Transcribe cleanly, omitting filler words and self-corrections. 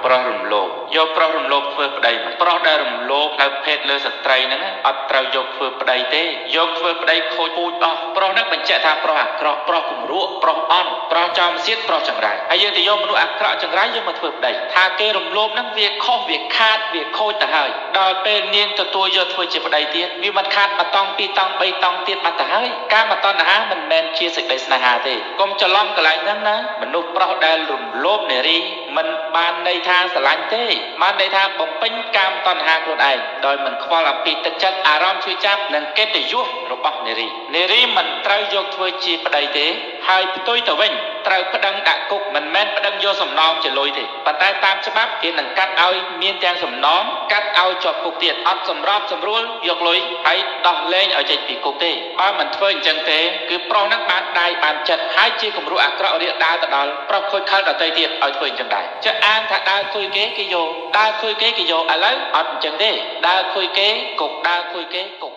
ប្រុសរំលោភយកប្រុសរំលោភធ្វើប្តីមិនប្រុសដែលរំលោភនៅភេទលើស្ត្រីហ្នឹងអត់ត្រូវយកធ្វើប្តីទេយកធ្វើប្តីខូចពូជអស់ប្រុសហ្នឹងបញ្ជាក់ថាប្រុសអាក្រក់ប្រុសគំរក់ប្រុសអន់ប្រុសចោលសៀតប្រុសចង្រៃហើយយើងទៅយកមនុស្សអាក្រក់ចង្រៃយកមកធ្វើប្តីថាគេរំលោភហ្នឹងវាខុសវាខាតវាខូចទៅហើយដល់ពេលនាងទទួលយកធ្វើជាប្តីទៀតវាមិនខាត1តង់2តង់3តង់ទៀតបាត់ទៅហើយការមកតណ្ហាមិនមែនជាសេចក្តីស្នេហាទេកុំច្រឡំកន្លែងហ្នឹងណាមនុស្សប្រុសដែលរំលោភនារីមិនបានន័យថាស្រឡាញ់ទេបានន័យថាបំពេញកាមតណ្ហាខ្លួនឯងដោយមិនខ្វល់អំពីទឹកចិត្តអារម្មណ៍ឈឺចាប់និងកិត្តិយសរបស់នារីមិនត្រូវយកធ្វើជាប្តីទេហើយផ្ទុយទៅវិញត្រូវប្តឹងដាក់គុកមិនមែនប្តឹងយកសំណងជាលុយទេប៉ុន្តែតាមច្បាប់គេនឹងកាត់ឲ្យមានទាំងសំណងកាត់ឲ្យជាប់គុកទៀតអត់សម្របសម្រួលយកលុយហើយដោះលែងឲ្យចេញពីគុកទេបើមិនធ្វើអញ្ចឹងទេគឺប្រុសនឹងបានដៃបានចិត្តហើយជាគំរូអាក្រក់រៀបដើរទៅដល់ប្រុសខូចខលដទៃទៀតឲ្យធ្វើអញ្ចឹងដែរចាអានថាដើរខួយគេយកដើរខួយគេយកឥឡូវអត់អញ្ចឹងទេដើរខួយគេគុកដើរខួយគេគុក